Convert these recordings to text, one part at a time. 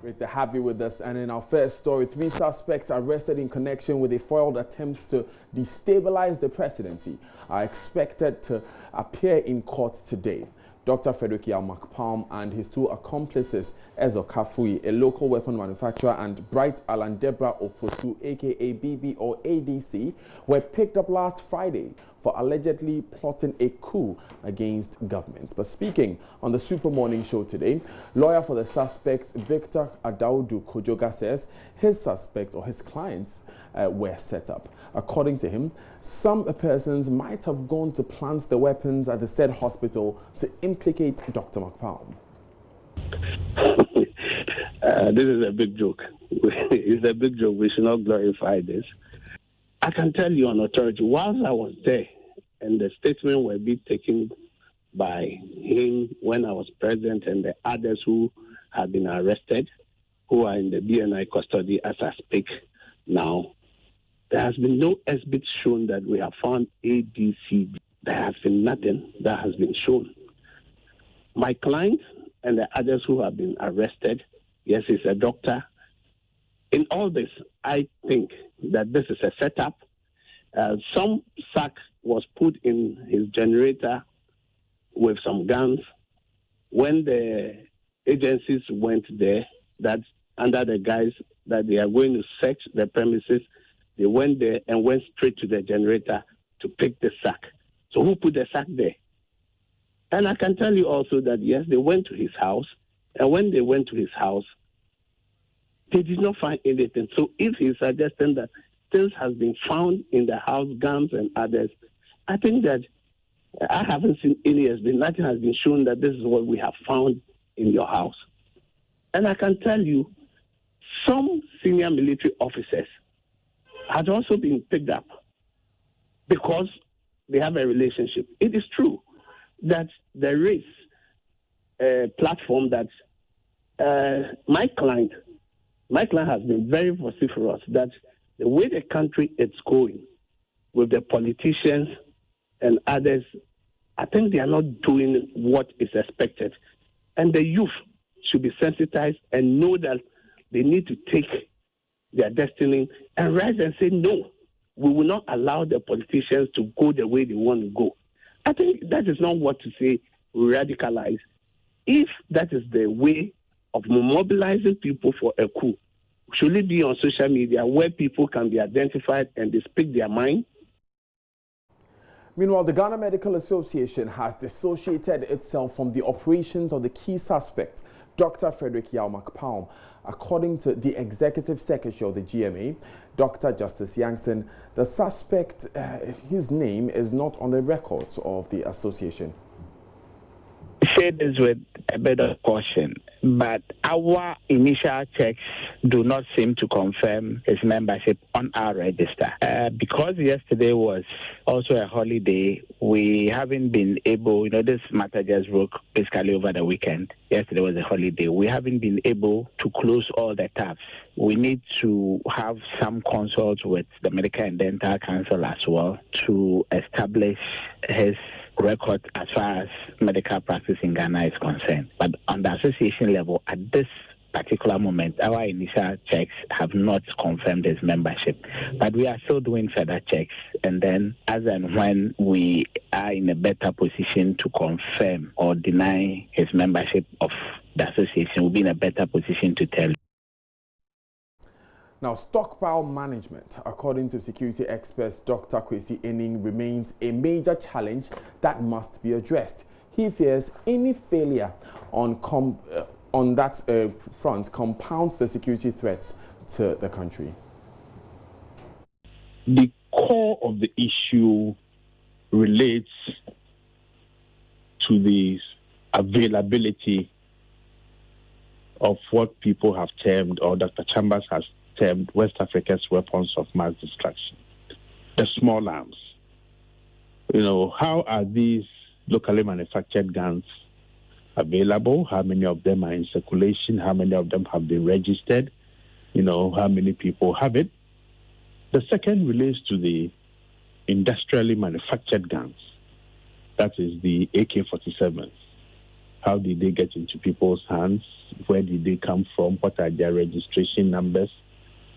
Great to have you with us. And in our first story, 3 suspects arrested in connection with a foiled attempts to destabilize the presidency are expected to appear in court today. Dr. Frederick Yao-Macpalm and his 2 accomplices, Ezo Kafui, a local weapon manufacturer, and Bright Alan Debra Ofosu, aka BB or ADC, were picked up last Friday for allegedly plotting a coup against government. But speaking on the Super Morning Show today, lawyer for the suspect, Victor Adaudu Kojoga, says his suspect or his clients were set up. According to him, some persons might have gone to plant the weapons at the said hospital to implicate Dr. Macpalm. This is a big joke. It's a big joke. We should not glorify this. I can tell you on authority, whilst I was there and the statement were being taken by him when I was present and the others who have been arrested, who are in the BNI custody as I speak now, there has been no exhibit shown that we have found ADC. There has been nothing that has been shown. My client and the others who have been arrested, yes, he's a doctor. In all this, I think that this is a setup. Some sack was put in his generator with some guns. When the agencies went there, that under the guise that they are going to search the premises, they went there and went straight to the generator to pick the sack. So who put the sack there? And I can tell you also that, yes, they went to his house. And when they went to his house, they did not find anything. So if he's suggesting that things has been found in the house, guns and others, I think that I haven't seen any, nothing has been shown that this is what we have found in your house. And I can tell you, some senior military officers had also been picked up because they have a relationship. It is true that there is a platform that my client has been very vociferous that the way the country is going with the politicians and others, I think they are not doing what is expected. And the youth should be sensitized and know that they need to take their destiny and rise and say, no, we will not allow the politicians to go the way they want to go. I think that is not what to say radicalize. If that is the way of mobilizing people for a coup, should it be on social media where people can be identified and they speak their mind? Meanwhile, the Ghana Medical Association has dissociated itself from the operations of the key suspect, Dr. Frederick Yao-Macpalm. According to the Executive Secretary of the GMA, Dr. Justice Yankson, the suspect, his name is not on the records of the association. Say this with a bit of caution, but our initial checks do not seem to confirm his membership on our register. Because yesterday was also a holiday, we haven't been able, this matter just broke basically over the weekend. Yesterday was a holiday. We haven't been able to close all the tabs. We need to have some consult with the Medical and Dental Council as well to establish his record as far as medical practice in Ghana is concerned. But on the association level, at this particular moment, our initial checks have not confirmed his membership. But we are still doing further checks. And then as and when we are in a better position to confirm or deny his membership of the association, we'll be in a better position to tell. Now, stockpile management, according to security experts Dr. Kwesi Ening, remains a major challenge that must be addressed. He fears any failure on that front compounds the security threats to the country. The core of the issue relates to the availability of what people have termed, or Dr. Chambers has termed, West Africa's weapons of mass destruction, the small arms. How are these locally manufactured guns available? How many of them are in circulation? How many of them have been registered? How many people have it? The second relates to the industrially manufactured guns. That is the AK-47s. How did they get into people's hands? Where did they come from? What are their registration numbers?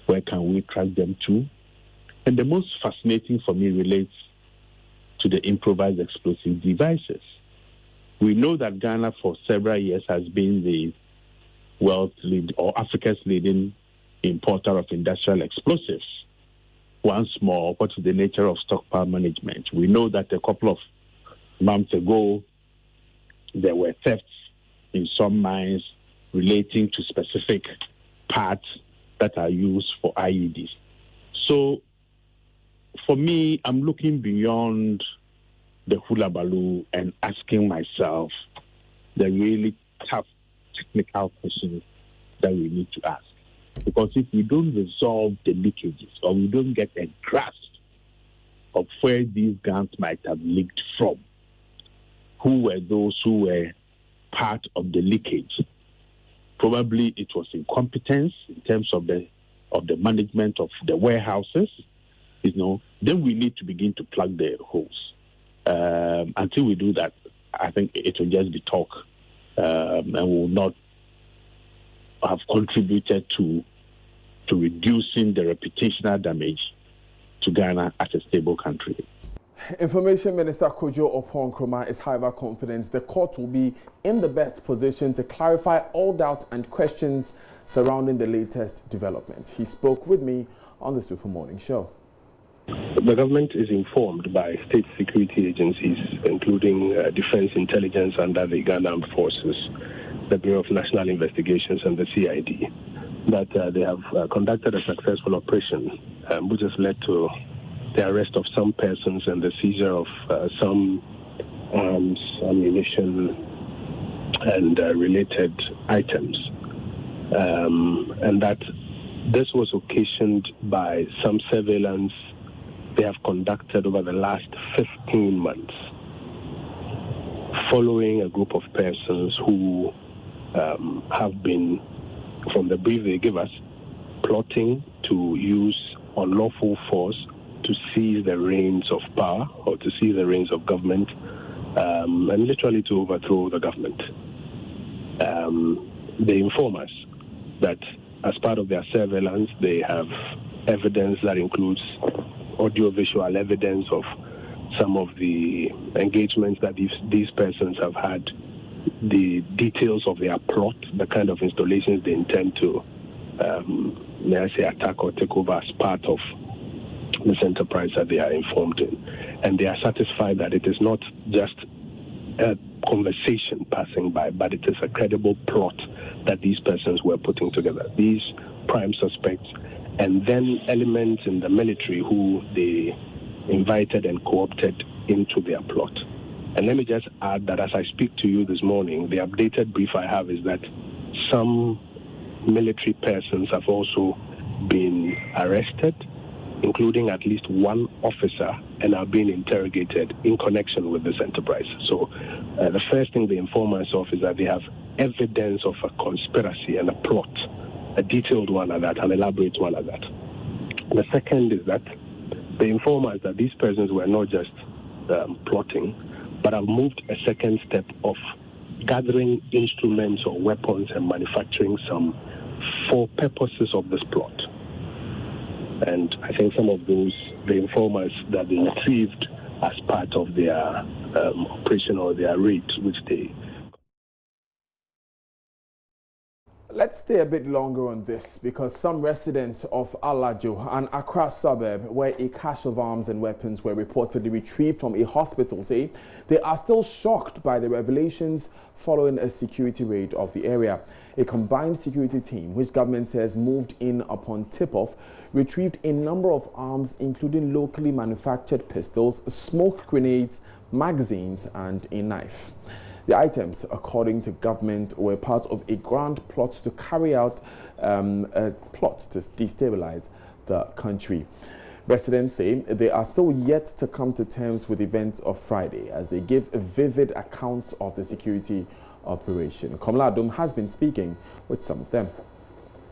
Where can we track them to? And the most fascinating for me relates to the improvised explosive devices. We know that Ghana for several years has been the world's lead or Africa's leading importer of industrial explosives. Once more, what is the nature of stockpile management? We know that a couple of months ago, there were thefts in some mines relating to specific parts that are used for IEDs. So, for me, I'm looking beyond the hula baloo and asking myself the really tough technical questions that we need to ask. Because if we don't resolve the leakages or we don't get a grasp of where these guns might have leaked from, who were those who were part of the leakage, probably it was incompetence in terms of the management of the warehouses, then we need to begin to plug the holes. Until we do that, I think it will just be talk and will not have contributed to reducing the reputational damage to Ghana as a stable country. Information Minister Kujo upon Nkrumah is however confident the court will be in the best position to clarify all doubts and questions surrounding the latest development. He spoke with me on the Super Morning Show. The government is informed by state security agencies, including Defense Intelligence under the Ghana Armed Forces, the Bureau of National Investigations, and the CID, that they have conducted a successful operation, which has led to the arrest of some persons and the seizure of some arms, ammunition, and related items. And that this was occasioned by some surveillance they have conducted over the last 15 months, following a group of persons who have been, from the brief they give us, plotting to use unlawful force to seize the reins of power or to seize the reins of government and literally to overthrow the government. They inform us that as part of their surveillance, they have evidence that includes audiovisual evidence of some of the engagements that these persons have had, the details of their plot, the kind of installations they intend to, may I say, attack or take over as part of this enterprise that they are informed in. And they are satisfied that it is not just a conversation passing by, but it is a credible plot that these persons were putting together. These prime suspects and then elements in the military who they invited and co-opted into their plot. And let me just add that as I speak to you this morning, the updated brief I have is that some military persons have also been arrested, including at least one officer, and are being interrogated in connection with this enterprise. So the first thing they inform us of is that they have evidence of a conspiracy and a plot, a detailed one at that, an elaborate one at that. The second is that they inform us that these persons were not just plotting, but have moved a second step of gathering instruments or weapons and manufacturing some for purposes of this plot. And I think some of those, they inform us that they retrieved as part of their operation or their raid, which they... Let's stay a bit longer on this because some residents of Alajo, an Accra suburb where a cache of arms and weapons were reportedly retrieved from a hospital, say they are still shocked by the revelations following a security raid of the area. A combined security team, which government says moved in upon tip-off, retrieved a number of arms including locally manufactured pistols, smoke grenades, magazines and a knife. The items, according to government, were part of a grand plot to carry out a plot to destabilize the country. Residents say they are still yet to come to terms with events of Friday as they give vivid accounts of the security operation. Komladum has been speaking with some of them.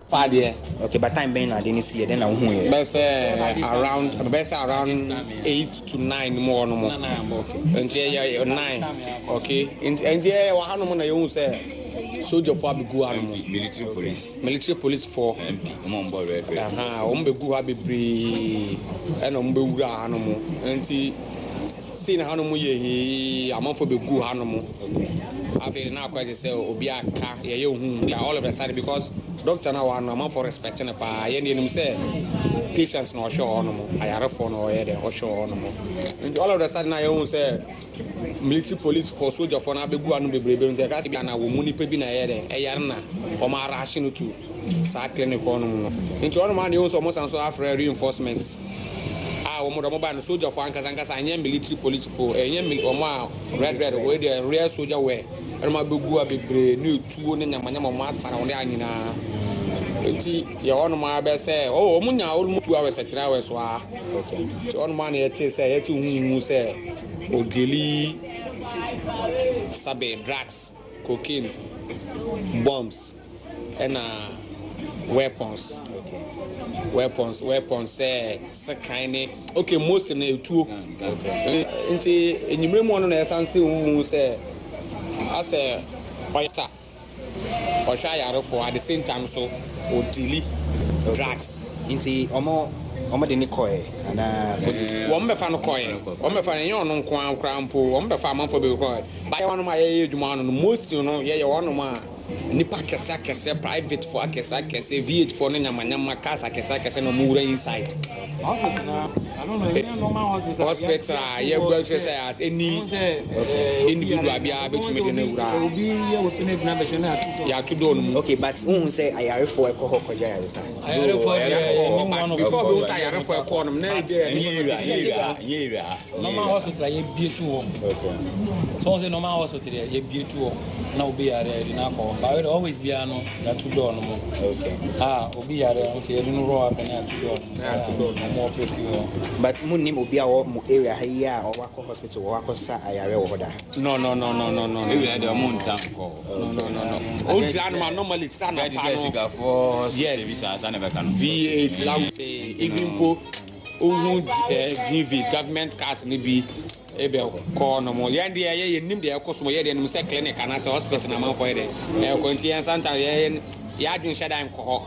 Okay, but time being I didn't see it. Then I who Best around 8 to 9 more no more. And yeah 9. Okay. And yeah wa hanu na you say soldier for be go hanu. Military police for MP. Be go ha bebre. E na be wura hanu mo. Enti see na hanu mo ye amanfo be go hanu mo. After now quite say obi aka ye hu all of a sudden because doctor now one man for respecting pa ye nim say patients no show on mo ayare for no ye dey show on mo and all of a sudden now you say military police for soldier for na be gu anu bebrebe nje ka se bi na wo mu ni pe bi na ye dey eyare na o ma rush no to sa clinic on no nti on man you so mo san so after reinforcements omo do mo ba no soldier for ankasa anya military police for anya omo a red we dey real soldier we ma be gu abebre ni tuo ne nyamanyama mo asara won anyina enti ye on ma be say omo nya omo 2 hours 3 hours so okay ti on man ye te say ye ti hu say o daily sabe drugs cocaine bombs and weapons say kind okay most na etuo nti enyimre mu no na esanse hu say ase oyata osha yare for at the same time so o daily drugs nti omo de ni koy ana wo me fa no koy wo me fa na yon no nkwan krampo wo me fa amanfo be koy ba yon ma ye edwuma no most no ye wono ma nipa kese private for kese VH for no nyamanyama kasa kese no mura inside hospital I don't know any normal hospital ye go say as any individual bia betumi de na wura obi ye wo pene na be shona ya to do no okay but who say ayare for ekoho koja yare sa ayare for before we say ayare for ekoho no na ye normal hospital ye bietu wo okay so say normal hospital ye bietu wo na obi yare na ko but we always be ano ya to do no okay obi yare on say you no row up na to do no but munim obi a wo area here or wako hospital or wako sa ayare wo hoda no area dey mo ntan ko no o janu ma normally sana pa no yes V8 like say even po ohun GV government cars ni bi ebe ko no mo ye ndie ye nim de ekoso mo ye de nim say clinic ana say hospital na man for ye de e ko nti en santa ye adwin shedan ko.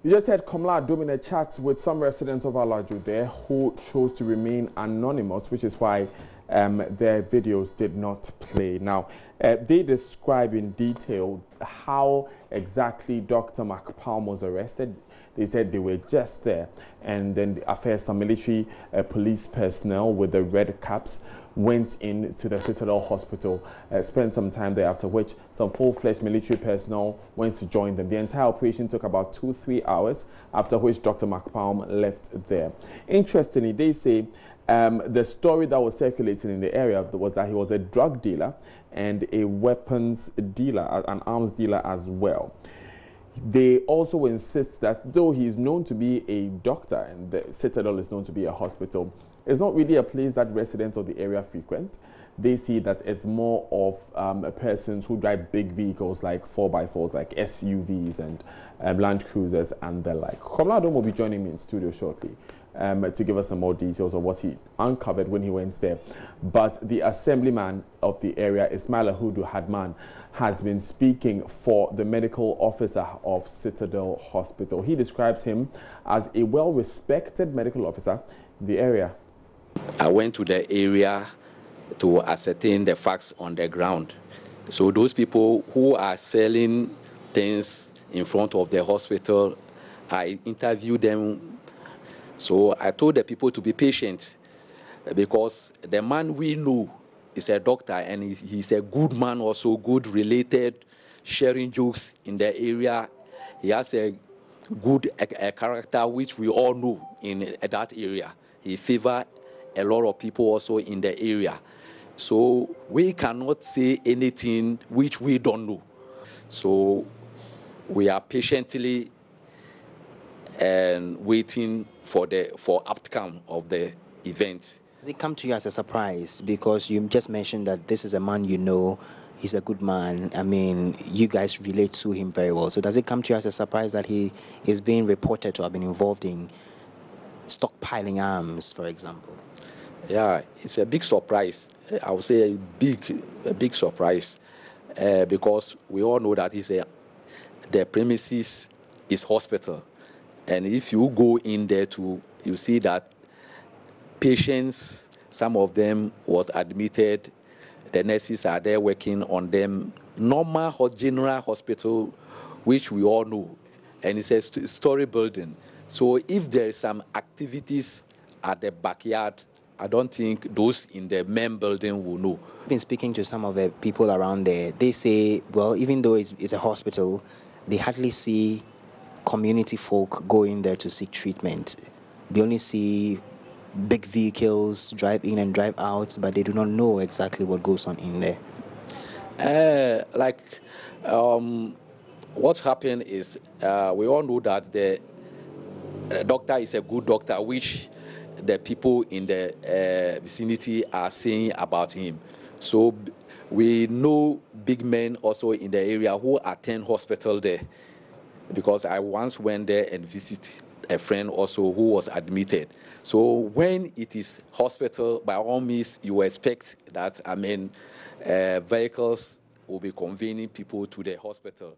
You just heard Komla doing a chat with some residents of Alaju there who chose to remain anonymous, which is why their videos did not play. Now, they describe in detail how exactly Dr. McPalm was arrested. They said they were just there, and then some military police personnel with the red caps went into the Citadel Hospital, spent some time there, after which some full-fledged military personnel went to join them. The entire operation took about 2-3 hours, after which Dr. McPalm left there. Interestingly, they say the story that was circulating in the area was that he was a drug dealer and a weapons dealer, an arms dealer as well. They also insist that though he is known to be a doctor and the Citadel is known to be a hospital, it's not really a place that residents of the area frequent. They see that it's more of persons who drive big vehicles like 4x4s, like SUVs and Land Cruisers and the like. Komla will be joining me in studio shortly to give us some more details of what he uncovered when he went there. But the assemblyman of the area, Ismail Ahudu Hadman, has been speaking for the medical officer of Citadel Hospital. He describes him as a well-respected medical officer in the area. I went to the area to ascertain the facts on the ground. So those people who are selling things in front of the hospital, I interviewed them. So I told the people to be patient because the man we know is a doctor and he's a good man, also good related, sharing jokes in the area. He has a good character which we all know in that area. He favors a lot of people also in the area. So we cannot say anything which we don't know. So we are patiently and waiting for outcome of the event. Does it come to you as a surprise? Because you just mentioned that this is a man you know, he's a good man. I mean, you guys relate to him very well. So does it come to you as a surprise that he is being reported to have been involved in stockpiling arms, for example? Yeah, it's a big surprise. I would say a big surprise, because we all know that the premises is hospital, and if you go in there you see that patients, some of them was admitted, the nurses are there working on them, normal general hospital, which we all know, and it's a story building. So if there is some activities at the backyard, I don't think those in the main building will know. I've been speaking to some of the people around there. They say, well, even though it's a hospital, they hardly see community folk go in there to seek treatment. They only see big vehicles drive in and drive out, but they do not know exactly what goes on in there. What happened is we all know that the doctor is a good doctor, which the people in the vicinity are saying about him. So we know big men also in the area who attend hospital there, because I once went there and visited a friend also who was admitted. So when it is hospital, by all means, you expect that, vehicles will be conveying people to the hospital.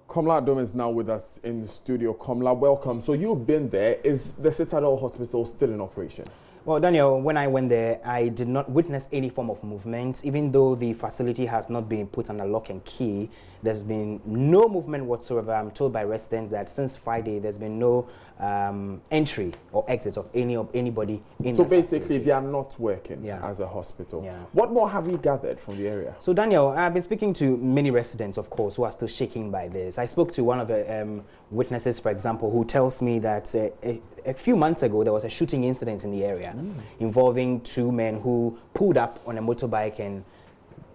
Komla Adom is now with us in the studio. Komla, welcome. So you've been there. Is the Citadel Hospital still in operation? Well, Daniel, when I went there, I did not witness any form of movement. Even though the facility has not been put under lock and key, there's been no movement whatsoever. I'm told by residents that since Friday, there's been no entry or exit of anybody in. So basically, they are not working as a hospital. Yeah. What more have you gathered from the area? So, Daniel, I've been speaking to many residents, of course, who are still shaken by this. I spoke to one of the witnesses, for example, who tells me that a few months ago, there was a shooting incident in the area involving two men who pulled up on a motorbike and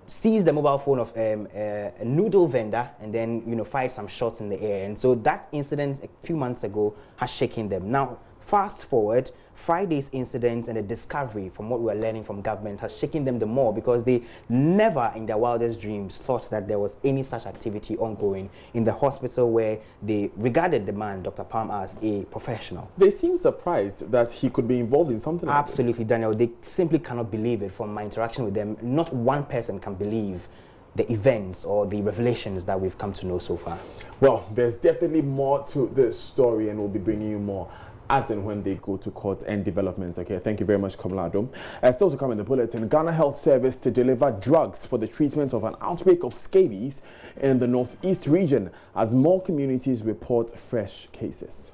seized the mobile phone of a noodle vendor and then, fired some shots in the air. And so that incident a few months ago has shaken them. Now, fast forward, Friday's incident and the discovery from what we're learning from government has shaken them the more, because they never in their wildest dreams thought that there was any such activity ongoing in the hospital where they regarded the man, Dr. Palm, as a professional. They seem surprised that he could be involved in something like this. Absolutely, Daniel. They simply cannot believe it. From my interaction with them, not one person can believe the events or the revelations that we've come to know so far. Well, there's definitely more to this story, and we'll be bringing you more as and when they go to court and developments. Okay, thank you very much, Komla Adom. Still to come in the bulletin, Ghana Health Service to deliver drugs for the treatment of an outbreak of scabies in the northeast region as more communities report fresh cases.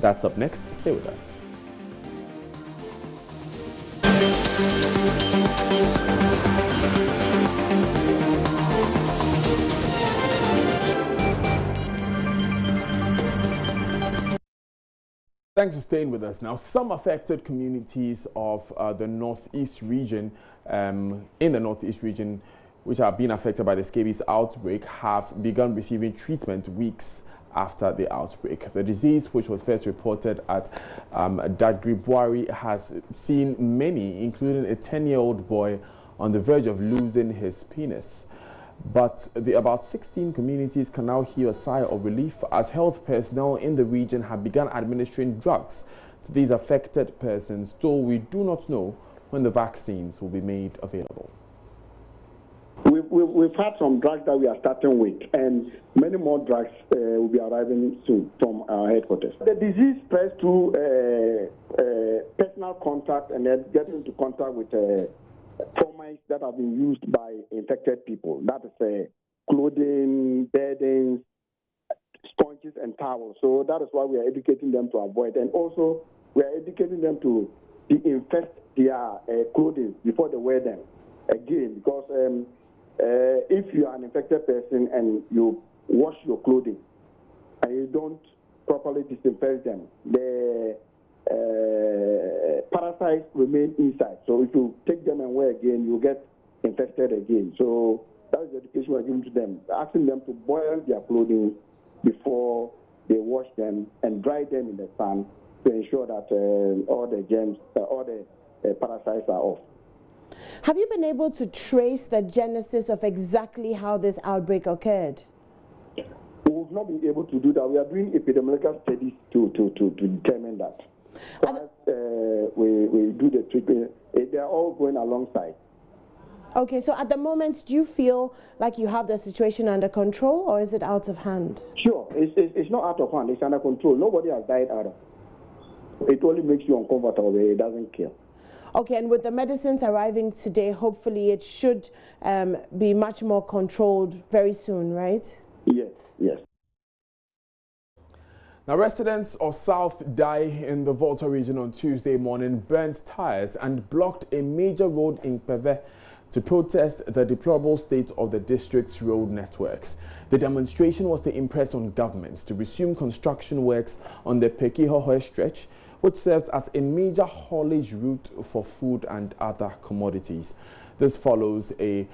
That's up next. Stay with us. Thanks for staying with us. Now, some affected communities of the northeast region, which are being affected by the scabies outbreak, have begun receiving treatment weeks after the outbreak. The disease, which was first reported at Dadgri, has seen many, including a 10-year-old boy, on the verge of losing his penis. But about 16 communities can now hear a sigh of relief as health personnel in the region have begun administering drugs to these affected persons, though we do not know when the vaccines will be made available. We've had some drugs that we are starting with, and many more drugs will be arriving soon from our headquarters. The disease spreads through personal contact and then getting into contact with formites that have been used by infected people. That is clothing, bedding, sponges, and towels. So that is why we are educating them to avoid. And also, we are educating them to disinfect their clothing before they wear them again. Because if you are an infected person and you wash your clothing and you don't properly disinfect them, the parasites remain inside. So if you take them and wear again, you get infected again. So that is the education we're giving to them, asking them to boil their clothing before they wash them and dry them in the sun to ensure that all the germs, all the parasites are off. Have you been able to trace the genesis of exactly how this outbreak occurred? We've not been able to do that. We are doing epidemiological studies to determine that. We do the treatment. They are all going alongside. Okay, so at the moment, do you feel like you have the situation under control, or is it out of hand? Sure, it's not out of hand. It's under control. Nobody has died out of it. It only makes you uncomfortable. It doesn't kill. Okay, and with the medicines arriving today, hopefully it should be much more controlled very soon, right? Yes, yes. Now, residents of South Dai in the Volta region on Tuesday morning burnt tires and blocked a major road in Peve to protest the deplorable state of the district's road networks. The demonstration was to impress on governments to resume construction works on the Peki-Hohoe stretch, which serves as a major haulage route for food and other commodities. This follows a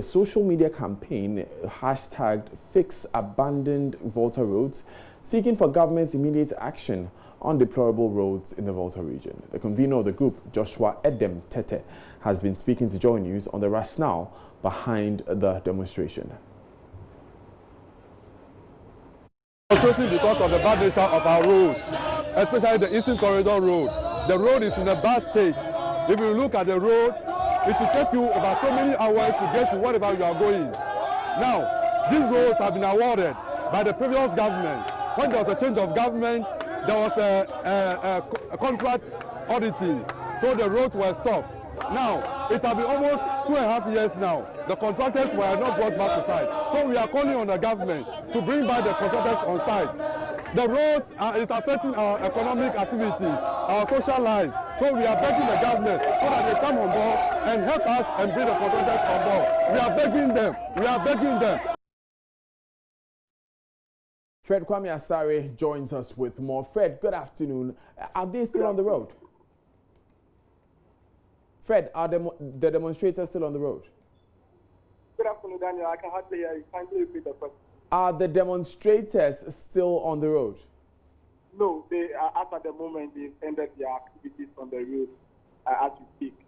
social media campaign hashtagged Fix Abandoned Volta Roads, seeking for government's immediate action on deplorable roads in the Volta region. The convener of the group, Joshua Edem Tete, has been speaking to JoyNews on the rationale behind the demonstration. Especially because of the bad nature of our roads, especially the Eastern Corridor Road. The road is in a bad state. If you look at the road, it will take you about so many hours to get to wherever you are going. Now, these roads have been awarded by the previous government. When there was a change of government, there was a contract auditing, so the roads were stopped. Now, it has been almost 2.5 years now. The contractors were not brought back to site. So we are calling on the government to bring back the contractors on site. The roads is affecting our economic activities, our social life. So we are begging the government so that they come on board and help us and bring the contractors on board. We are begging them. We are begging them. Fred Kwame Asare joins us with more. Fred, good afternoon. Are they still on the road? Fred, are the demonstrators still on the road? Good afternoon, Daniel. I can hardly hear you. Kindly repeat the question. Are the demonstrators still on the road? No, they are at the moment. They've ended their activities on the road as we speak.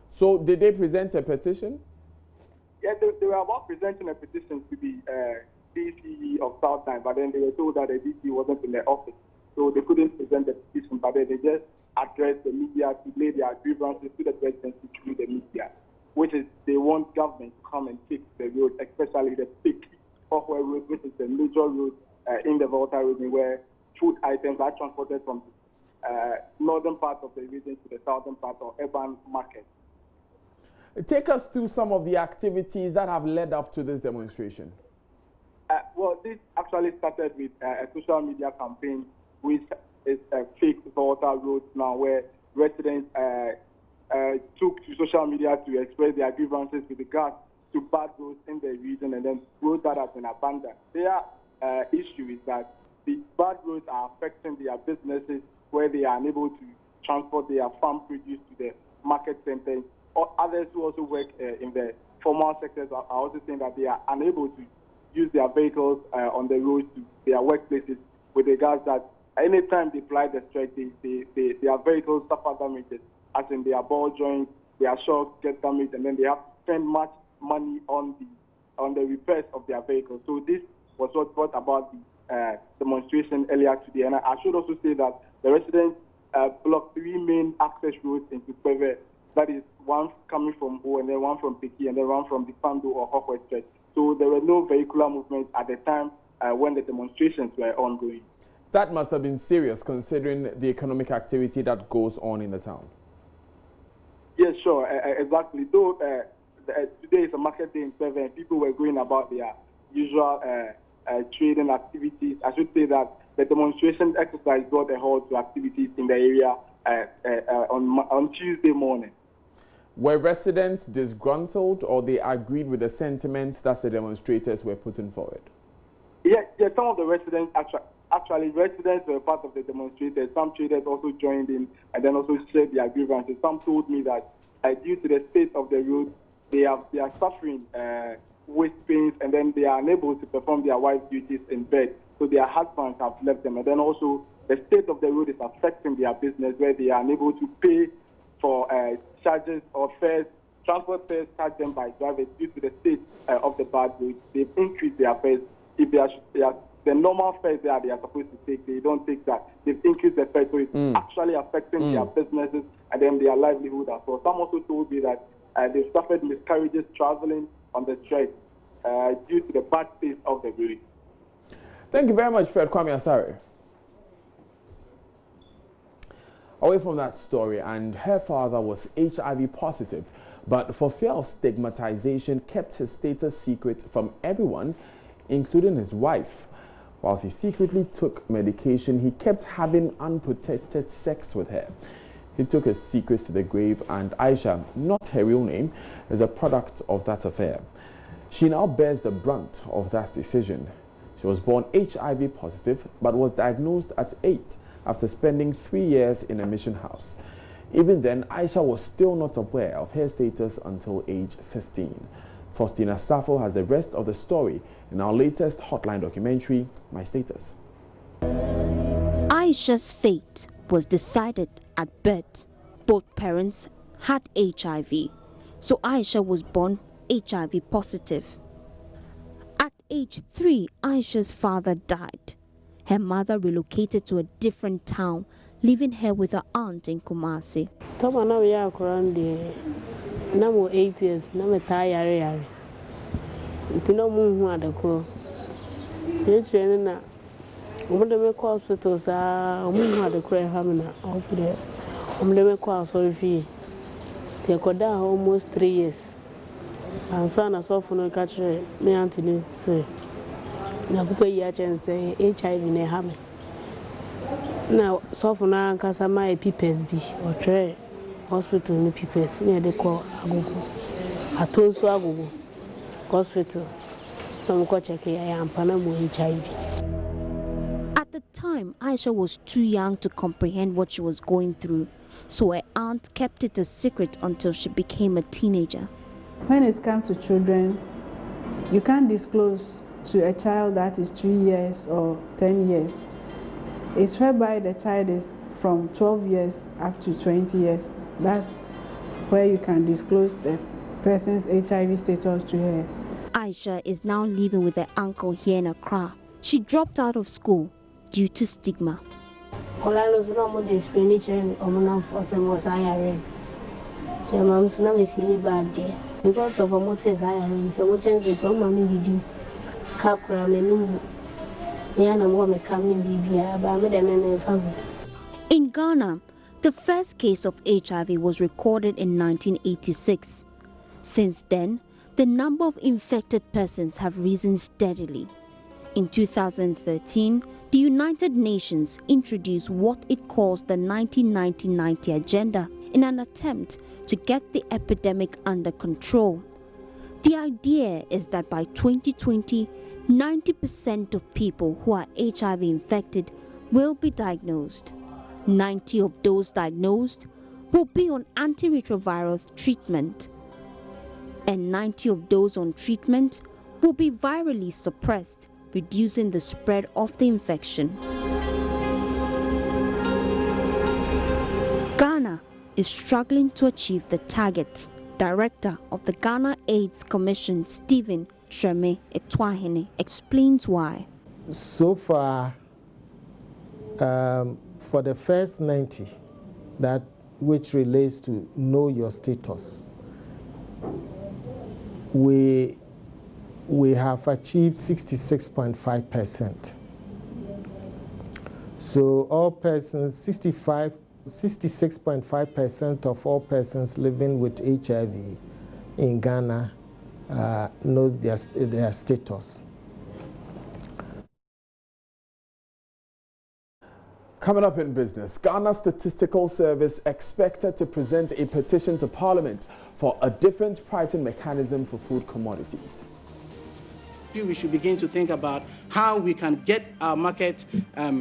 So, did they present a petition? Yeah, they were about presenting a petition to the DC of Southline, but then they were told that the DC wasn't in their office, so they couldn't present the petition. But then they just addressed the media to lay their grievances to the presidency through the media, which is they want government to come and fix the road, especially the Peki-Hohoe road, which is the major road in the Volta region where food items are transported from the northern part of the region to the southern part of urban market. Take us through some of the activities that have led up to this demonstration. Well, this actually started with a social media campaign, which is fake Volta roads now, where residents took to social media to express their grievances with regards to bad roads in the region and then roads that have been abandoned. Their issue is that the bad roads are affecting their businesses where they are unable to transport their farm produce to the market centers. Or others who also work in the formal sectors are also saying that they are unable to use their vehicles on the roads to their workplaces with regards that anytime they fly the stretch, their vehicles suffer damages, as in their ball joints, their shocks get damaged, and then they have to spend much money on the repairs of their vehicles. So this was what brought about the demonstration earlier today. And I should also say that the residents blocked 3 main access roads into Peve. That is one coming from Ho, and then one from Peki, and then one from the Pando or Hohoe stretch. So there were no vehicular movements at the time when the demonstrations were ongoing. That must have been serious considering the economic activity that goes on in the town. Yes, sure, exactly. Though today is a market day in Peve, and people were going about their usual trading activities. I should say that the demonstration exercise brought a halt to activities in the area on Tuesday morning. Were residents disgruntled, or they agreed with the sentiments that the demonstrators were putting forward? Yeah, some of the residents actually residents were part of the demonstrators. Some traders also joined in and then also shared their grievances. Some told me that due to the state of the road, they are suffering waist pains, and then they are unable to perform their wife duties in bed. So their husbands have left them. And then also the state of the road is affecting their business, where they are unable to pay for charges or fares, transport fares charged them by drivers due to the state of the bad roads. They've increased their fares. If they are the normal fares they are supposed to take, they don't take that. They've increased the fares, so it's actually affecting their businesses and then their livelihood as well. Some also told me that they've suffered miscarriages traveling on the stretch due to the bad state of the road. Thank you very much, Fred Kwame Asare. Away from that story, and her father was HIV positive, but for fear of stigmatization, kept his status secret from everyone, including his wife. Whilst he secretly took medication, he kept having unprotected sex with her. He took his secrets to the grave, and Aisha, not her real name, is a product of that affair. She now bears the brunt of that decision. She was born HIV positive, but was diagnosed at 8 after spending 3 years in a mission house. Even then, Aisha was still not aware of her status until age 15. Faustina Safo has the rest of the story in our latest Hotline documentary, My Status. Aisha's fate was decided at birth. Both parents had HIV, so Aisha was born HIV positive. At age 3, Aisha's father died. Her mother relocated to a different town, leaving her with her aunt in Kumasi. I'm 8 years, I'm tired. To know who are the crew. You're training now. I'm going to make hospitals. I'm going to have the crew having a hospital. I'm going to make a surgery. They got there almost 3 years. And so I saw for no catch me Anthony say. Now, people here can say HIV in a hammer. Now, so for now, because I'm a PPSB or tray hospital in the PPS near the call Agogo. I told you Agogo hospital. I'm going to check here. I am Panama HIV. At the time, Aisha was too young to comprehend what she was going through, so her aunt kept it a secret until she became a teenager. When it comes to children, you can't disclose to a child that is 3 years or 10 years. It's whereby the child is from 12 years up to 20 years. That's where you can disclose the person's HIV status to her. Aisha is now living with her uncle here in Accra. She dropped out of school due to stigma. Because of what says I am, so much as the problem we do, Capra, and in Ghana, the first case of HIV was recorded in 1986. Since then, the number of infected persons have risen steadily. In 2013, the United Nations introduced what it calls the 1990-90 Agenda in an attempt to get the epidemic under control. The idea is that by 2020, 90% of people who are HIV infected will be diagnosed. 90 of those diagnosed will be on antiretroviral treatment, and 90 of those on treatment will be virally suppressed, reducing the spread of the infection. Ghana is struggling to achieve the target. Director of the Ghana AIDS Commission, Stephen Treme Etwahene, explains why. So far, for the first 90, that which relates to know your status, we have achieved 66.5%. So all persons, 66.5% of all persons living with HIV in Ghana knows their status. Coming up in business, Ghana Statistical Service expected to present a petition to Parliament for a different pricing mechanism for food commodities. We should begin to think about how we can get our market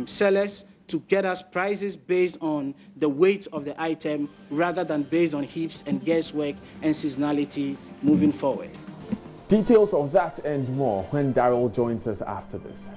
sellers to get us prices based on the weight of the item rather than based on heaps and guesswork and seasonality moving forward. Details of that and more when Daryl joins us after this.